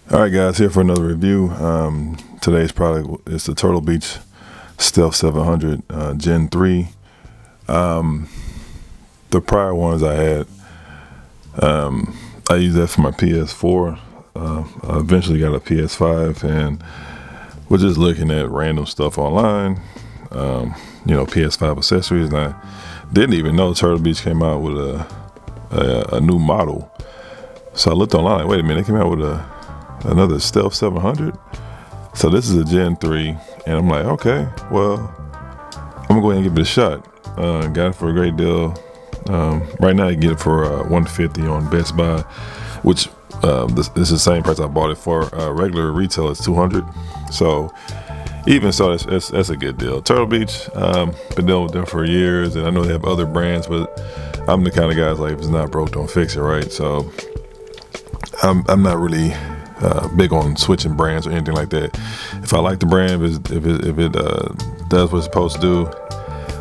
All right, guys, here for another review. Today's product is the Turtle Beach Stealth 700 Gen 3. The prior ones I had, I used that for my PS4. I eventually got a PS5, and we're just looking at random stuff online, PS5 accessories, and I didn't even know Turtle Beach came out with a new model. So I looked online, like, wait a minute, they came out with another Stealth 700. So this is a Gen 3, and I'm like, okay, well, I'm gonna go ahead and give it a shot. Got it for a great deal. Right now you get it for $150 on Best Buy, which this is the same price I bought it for. Regular retail is $200. So even so, that's a good deal. Turtle Beach, been dealing with them for years, and I know they have other brands, but I'm the kind of guys like, if it's not broke, don't fix it, right? So I'm not really big on switching brands or anything like that. If I like the brand, if it does what it's supposed to do,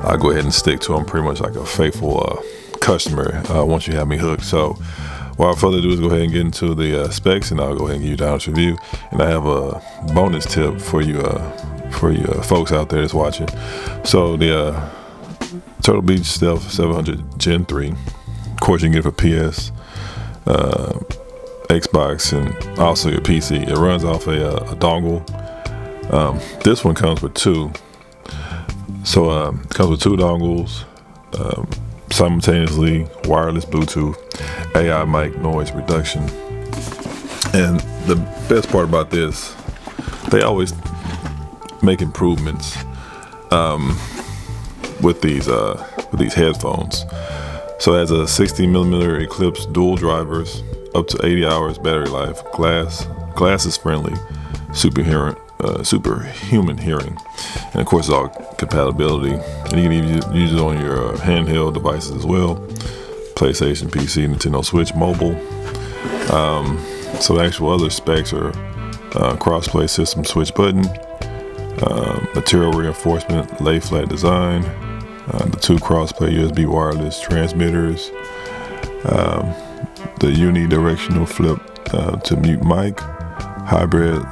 I'll go ahead and stick to them, pretty much like a faithful customer once you have me hooked. So without further ado, is go ahead and get into the specs, and I'll go ahead and give you the honest review. And I have a bonus tip for you folks out there that's watching. So the Turtle Beach Stealth 700 Gen 3, of course you can get it for PS, Xbox, and also your PC. It runs off a dongle. This one comes with two. So it comes with two dongles, simultaneously wireless Bluetooth, AI mic noise reduction. And the best part about this, they always make improvements with these headphones. So it has a 60mm Eclipse dual drivers, up to 80 hours battery life. Glass is friendly, superhuman hearing, and of course all compatibility. And you can even use it on your handheld devices as well: PlayStation, PC, Nintendo Switch, mobile. So the actual other specs are crossplay system switch button, material reinforcement, lay flat design, the two crossplay USB wireless transmitters, the unidirectional flip to mute mic, hybrid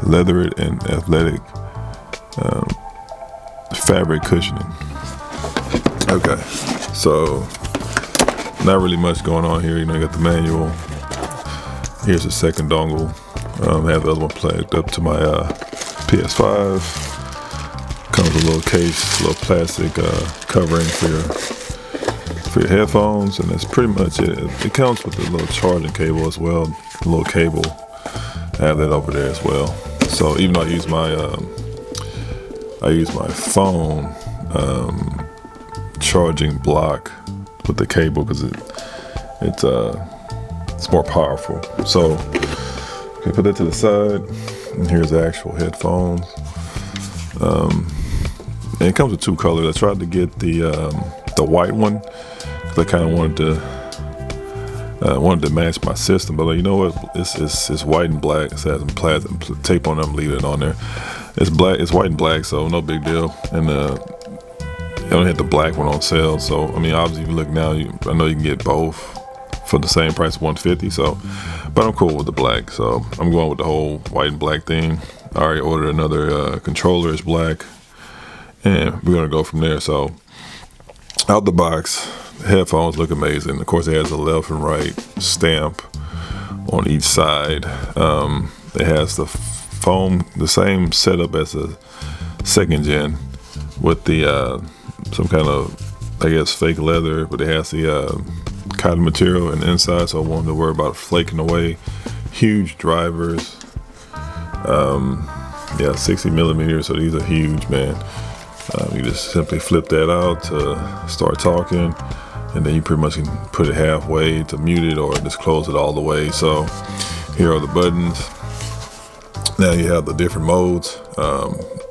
leathered and athletic fabric cushioning. Okay, so not really much going on here. You got the manual. Here's the second dongle. I have the other one plugged up to my PS5. Comes with a little case, a little plastic covering for your headphones, and that's pretty much it. It comes with a little charging cable as well, a little cable. I have that over there as well. So even though I use my phone charging block with the cable, because it's more powerful. So okay, put that to the side, and here's the actual headphones. And it comes with two colors. I tried to get the white one because I kind of wanted to match my system, but you know what? It's white and black. It has some plastic tape on them. Leave it on there. It's black. It's white and black, so no big deal. And I only had the black one on sale. So I mean, obviously, if you look now, I know you can get both for the same price, $150. So, but I'm cool with the black. So I'm going with the whole white and black thing. I already ordered another controller. It's black, and we're gonna go from there. So out the box, the headphones look amazing. Of course, it has a left and right stamp on each side. It has the foam, the same setup as the second gen, with the some kind of, I guess, fake leather, but it has the cotton material in the inside, so I won't have to worry about flaking away. Huge drivers. 60mm, so these are huge, man. You just simply flip that out to start talking, and then you pretty much can put it halfway to mute it, or just close it all the way. So here are the buttons. Now you have the different modes,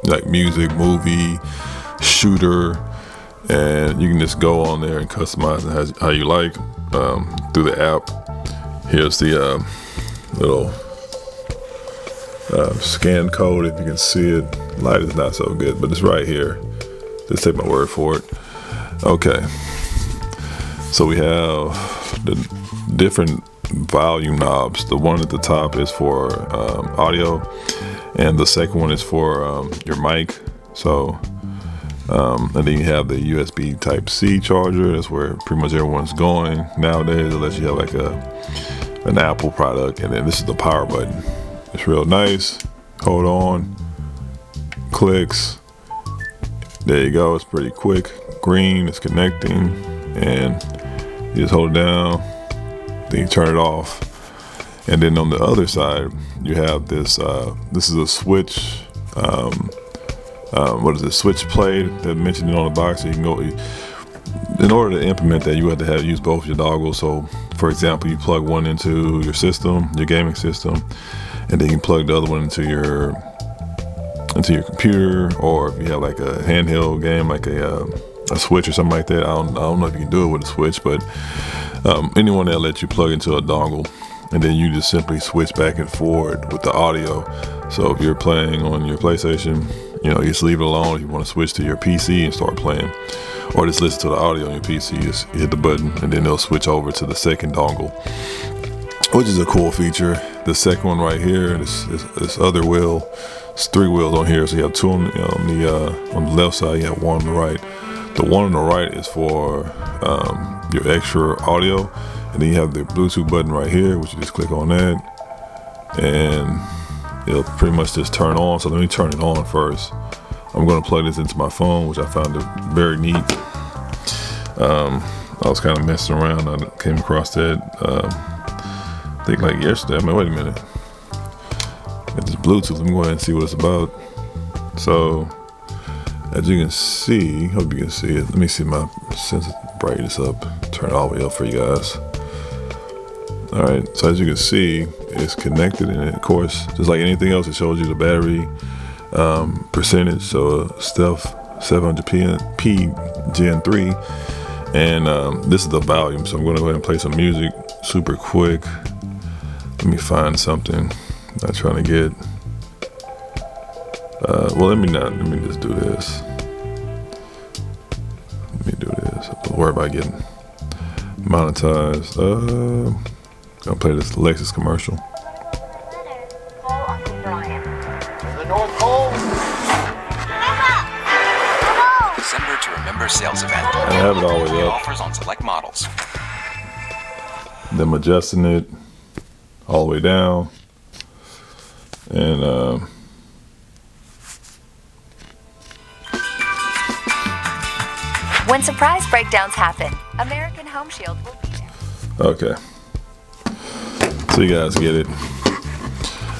like music, movie, shooter, and you can just go on there and customize it how you like through the app. Here's the little scan code, if you can see it. Light is not so good, but it's right here. Just take my word for it. Okay, so we have the different volume knobs. The one at the top is for audio, and the second one is for your mic. So, and then you have the USB Type C charger. That's where pretty much everyone's going nowadays, unless you have like an Apple product. And then this is the power button. It's real nice. Hold on, clicks. There you go. It's pretty quick. Green is connecting, and you just hold it down. Then you turn it off. And then on the other side, you have this. This is a switch. What is it? Switch play that mentioned it on the box. So you can go. In order to implement that, you have to use both your dongles. So, for example, you plug one into your system, your gaming system, and then you can plug the other one into your computer, or if you have like a handheld game, like a Switch or something like that. I don't know if you can do it with a Switch, but anyone that lets you plug into a dongle, and then you just simply switch back and forth with the audio. So if you're playing on your PlayStation, you just leave it alone. If you want to switch to your PC and start playing, or just listen to the audio on your PC, just hit the button, and then they'll switch over to the second dongle, which is a cool feature. The second one right here, this other wheel, it's 3 wheels on here. So you have 2 on the left side, you have 1 on the right. The one on the right is for your extra audio, and then you have the Bluetooth button right here, which you just click on that, and it'll pretty much just turn on. So let me turn it on first. I'm going to plug this into my phone, which I found it very neat. I was kind of messing around. I came across that, I think like yesterday. Wait a minute. Got this Bluetooth. Let me go ahead and see what it's about. So, as you can see, hope you can see it. Let me see my brighten this up. Turn it all the way up for you guys. All right. So as you can see, it's connected, and of course, just like anything else, it shows you the battery percentage. So Stealth 700p Gen 3, and this is the volume. So I'm going to go ahead and play some music super quick. Let me find something I'm trying to get. Well, let me just do this. Don't worry about getting monetized. Gonna play this Lexus commercial. The North Pole. December to Remember sales event. I have it all the way up. Offers on select models. Then I'm adjusting it all the way down, and when surprise breakdowns happen, American Home Shield will be there. okay. So you guys get it.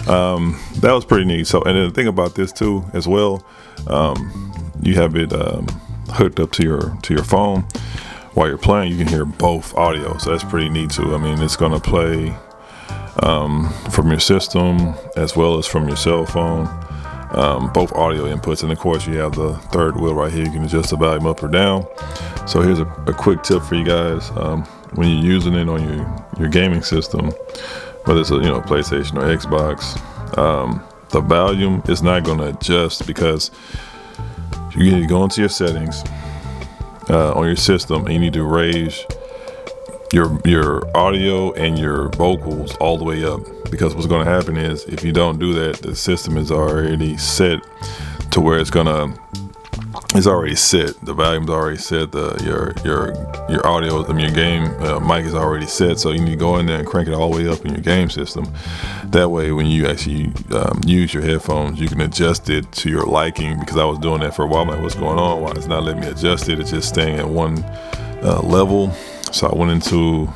That was pretty neat. So, and then the thing about this too, as well, you have it hooked up to your phone. While you're playing, you can hear both audio. So that's pretty neat too. I mean, it's gonna play from your system as well as from your cell phone. Both audio inputs, and of course you have the third wheel right here. You can adjust the volume up or down. So here's a quick tip for you guys. When you're using it on your gaming system, whether it's a PlayStation or Xbox, the volume is not going to adjust, because you need to go into your settings on your system, and you need to raise your audio and your vocals all the way up, because what's going to happen is, if you don't do that, the system is already set to where it's already set. The volume's already set. Your audio, your game mic is already set. So you need to go in there and crank it all the way up in your game system. That way, when you actually use your headphones, you can adjust it to your liking. Because I was doing that for a while. I'm like, what's going on? Why it's not letting me adjust it? It's just staying at one level. So I went into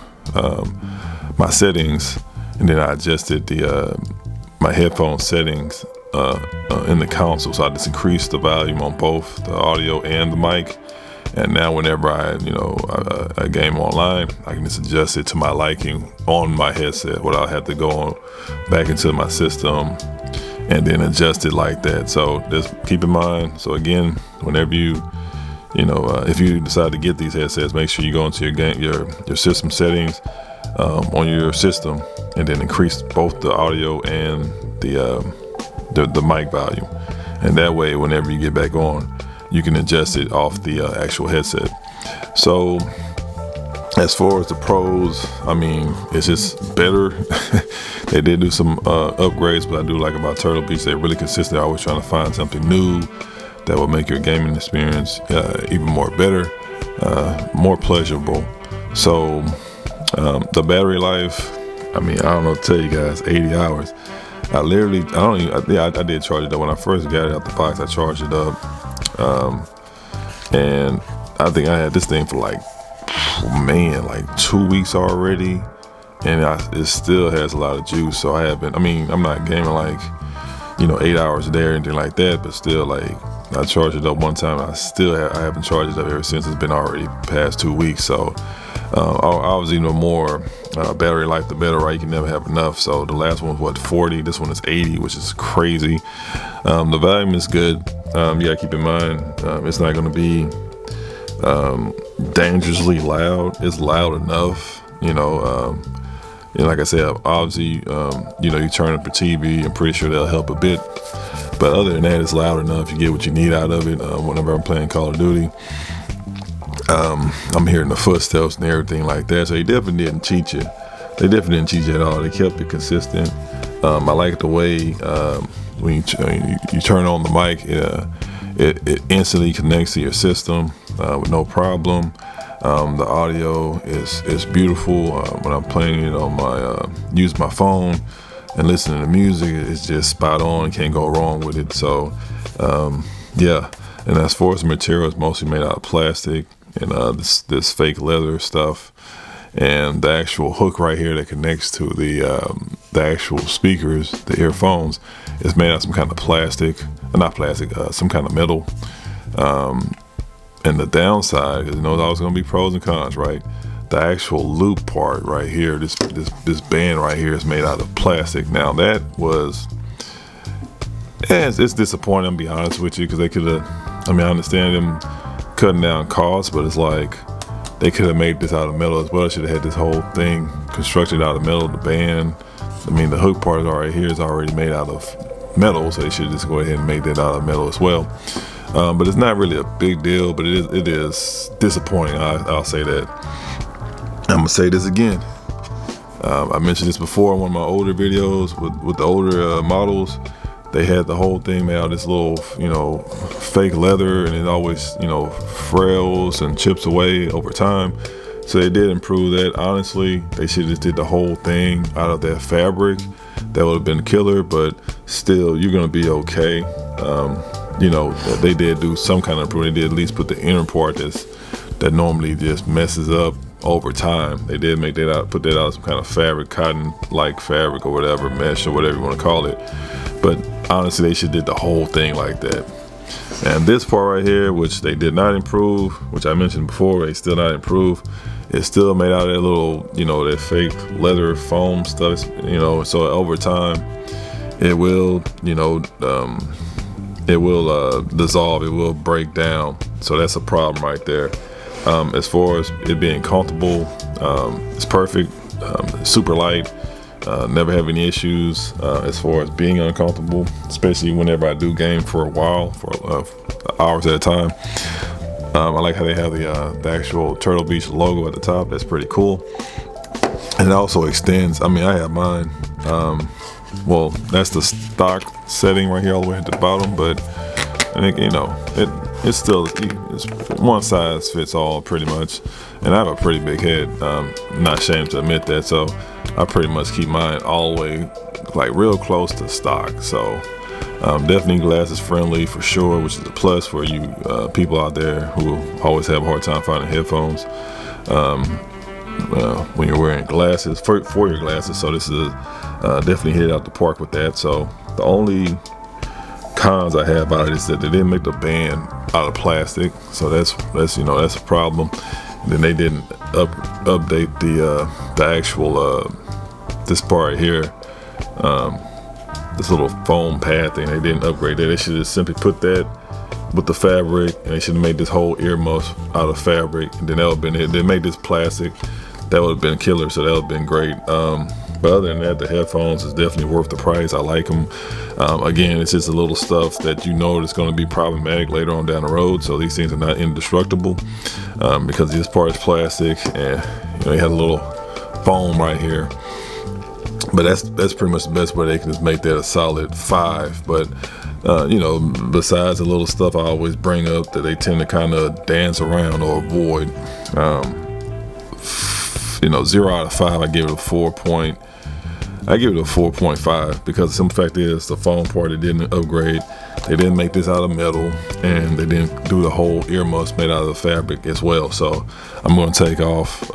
my settings, and then I adjusted my headphone settings in the console. So I just increased the volume on both the audio and the mic. And now whenever I game online, I can just adjust it to my liking on my headset without having to go back into my system and then adjust it like that. So just keep in mind. So again, whenever if you decide to get these headsets, make sure you go into your system settings on your system, and then increase both the audio and the mic volume. And that way, whenever you get back on, you can adjust it off the actual headset. So As far as the pros, I mean, it's just better. They did do some upgrades, but I do like about Turtle Beach, they're really consistent. They're always trying to find something new that will make your gaming experience even more better, more pleasurable. So the battery life, I mean, I don't know what to tell you guys, 80 hours. I did charge it up. When I first got it out the box, I charged it up. And I think I had this thing for like 2 weeks already. And it still has a lot of juice. So I'm not gaming like, 8 hours a day or anything like that. But still, like, I charged it up one time. I haven't charged it up ever since. It's been already past 2 weeks. So I was even more battery life, the better, right? You can never have enough. So the last one was 40. This one is 80, which is crazy. The volume is good. You gotta keep in mind, it's not gonna be dangerously loud. It's loud enough, like I said, obviously, you turn up the TV. I'm pretty sure that'll help a bit. But other than that, it's loud enough. You get what you need out of it. Whenever I'm playing Call of Duty, I'm hearing the footsteps and everything like that. So they definitely didn't cheat you. They definitely didn't cheat you at all. They kept it consistent. I like the way when you turn on the mic, it instantly connects to your system with no problem. The audio is beautiful. When I'm playing it on use my phone and listening to music, it's just spot on. Can't go wrong with it. So yeah. And as far as the material, it's mostly made out of plastic and this fake leather stuff. And the actual hook right here that connects to the actual speakers, the earphones, is made out of some kind of plastic, not plastic, some kind of metal. And the downside, because there's always going to be pros and cons, right? The actual loop part right here, this band right here is made out of plastic. Now that was, it's disappointing, I'll be honest with you, because they could have, I understand them cutting down costs, but it's like, they could have made this out of metal as well. Should have had this whole thing constructed out of metal, the band. The hook part right here is already made out of metal, so they should just go ahead and make that out of metal as well. But it's not really a big deal, but it is disappointing. I'll say that. I'm gonna say this again. I mentioned this before in one of my older videos with the older models. They had the whole thing made out of this little, fake leather, and it always, frails and chips away over time. So they did improve that. Honestly, they should have just did the whole thing out of that fabric. That would have been killer, but still, you're gonna be okay. They did do some kind of improvement. They did at least put the inner part that normally just messes up over time. They did make that out, put that out of some kind of fabric, cotton-like fabric or whatever, mesh or whatever you want to call it. But honestly, they should did the whole thing like that. And this part right here, which they did not improve, which I mentioned before, they still not improve. It's still made out of that little, that fake leather foam stuff, so over time, it will, dissolve, it will break down. So that's a problem right there. As far as it being comfortable, it's perfect, super light. Never have any issues as far as being uncomfortable, especially whenever I do game for a while, for hours at a time. I like how they have the actual Turtle Beach logo at the top. That's pretty cool. And it also extends. I have mine. Well, that's the stock setting right here all the way at the bottom, but I think, it's still, it's one size fits all pretty much. And I have a pretty big head. Not ashamed to admit that. So I pretty much keep mine all the way, like, real close to stock. So definitely glasses friendly for sure, which is a plus for you people out there who always have a hard time finding headphones when you're wearing glasses for your glasses. So this is definitely hit out the park with that. So the only cons I have about it is that they didn't make the band out of plastic, so that's a problem. And then they didn't update the actual this part here, this little foam pad thing. They didn't upgrade that. They should have simply put that with the fabric, and they should have made this whole earmuff out of fabric, and then that would have been it. They made this plastic, that would have been killer, so that would have been great. But other than that, the headphones is definitely worth the price. I like them. Again, it's just a little stuff that you know that's going to be problematic later on down the road. So these things are not indestructible because this part is plastic, and they have a little foam right here. But that's pretty much the best way they can just make that a solid 5. But besides the little stuff I always bring up that they tend to kind of dance around or avoid, 0 out of 5, I give it a 4.5 because the simple fact is the foam part, they didn't upgrade. They didn't make this out of metal, and they didn't do the whole earmuffs made out of the fabric as well. So I'm going to take off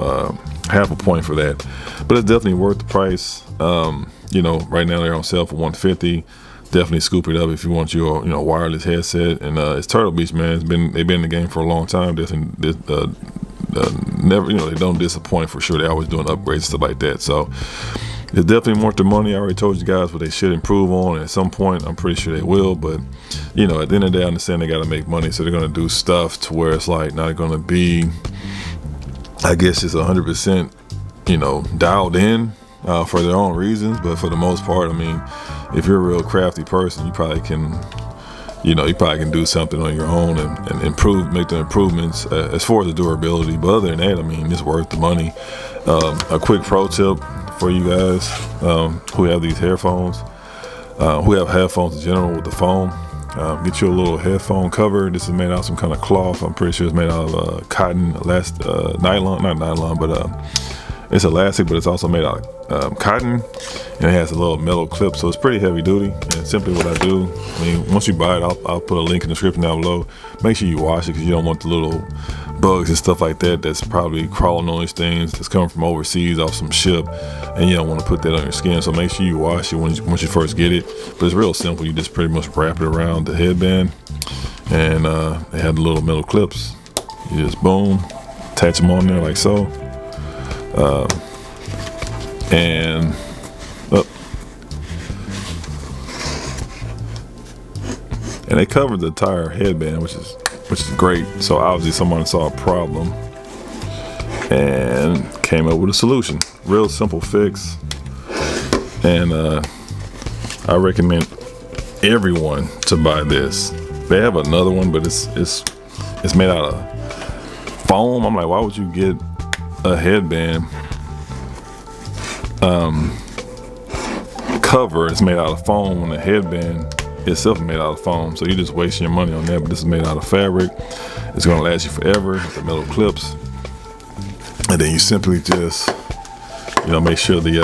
half a point for that. But it's definitely worth the price. Right now they're on sale for $150. Definitely scoop it up if you want your wireless headset. And it's Turtle Beach, man. They've been in the game for a long time. Definitely, never, they don't disappoint for sure. They're always doing upgrades and stuff like that. So it's definitely worth the money. I already told you guys what they should improve on, and at some point I'm pretty sure they will. But at the end of the day, I understand they got to make money, so they're going to do stuff to where it's like not going to be, I guess, it's 100% dialed in for their own reasons. But for the most part, I mean, if you're a real crafty person, you probably can do something on your own and make the improvements as far as the durability. But other than that, I mean, it's worth the money. A quick pro tip for you guys who have these headphones, who have headphones in general with the foam. Get you a little headphone cover. This is made out of some kind of cloth. I'm pretty sure it's made out of cotton, nylon, not nylon, but it's elastic, but it's also made out of cotton, and it has a little metal clip, so it's pretty heavy duty. And simply what I do, once you buy it, I'll put a link in the description down below. Make sure you wash it because you don't want the little bugs and stuff like that that's probably crawling on these things that's coming from overseas off some ship, and you don't want to put that on your skin. So make sure you wash it once you first get it. But it's real simple. You just pretty much wrap it around the headband, and they have the little metal clips. You just boom, attach them on there like so. And they covered the entire headband, which is great. So obviously someone saw a problem and came up with a solution. Real simple fix, and I recommend everyone to buy this. They have another one, but it's made out of foam. I'm like, why would you get a headband cover? It's made out of foam, and the headband itself is made out of foam, so you're just wasting your money on that. But this is made out of fabric. It's going to last you forever with the metal clips, and then you simply just make sure the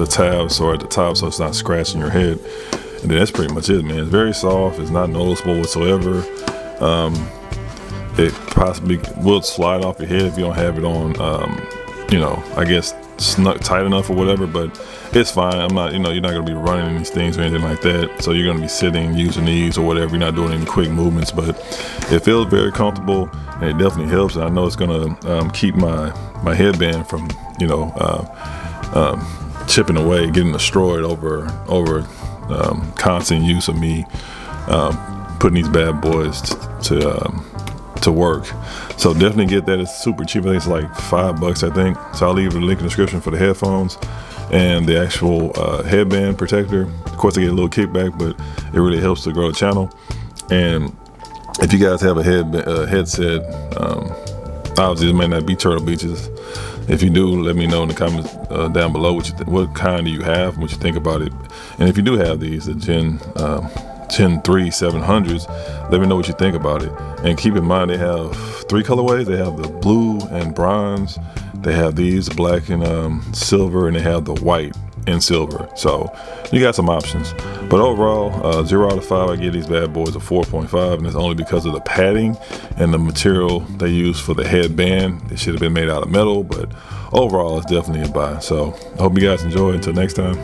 tabs are at the top so it's not scratching your head, and then that's pretty much it, man. It's very soft. It's not noticeable whatsoever. It possibly will slide off your head if you don't have it on, I guess snug tight enough or whatever, but it's fine. I'm not, you're not going to be running these things or anything like that. So you're going to be sitting, using these or whatever. You're not doing any quick movements, but it feels very comfortable, and it definitely helps. And I know it's going to keep my headband from, chipping away, getting destroyed over constant use of me putting these bad boys to work. So definitely get that. It's super cheap. I think it's like $5, I think. So I'll leave a link in the description for the headphones and the actual headband protector. Of course, I get a little kickback, but it really helps to grow the channel. And if you guys have a headset, obviously it might not be Turtle Beaches. If you do, let me know in the comments down below what kind do you have, what you think about it. And if you do have these, the Gen 3 700s, let me know what you think about it. And keep in mind, they have 3 colorways. They have the blue and bronze. They have these black and silver, and they have the white and silver. So you got some options. But overall, 0 out of 5, I give these bad boys a 4.5, and it's only because of the padding and the material they use for the headband. It should have been made out of metal, but overall, it's definitely a buy. So I hope you guys enjoy. Until next time.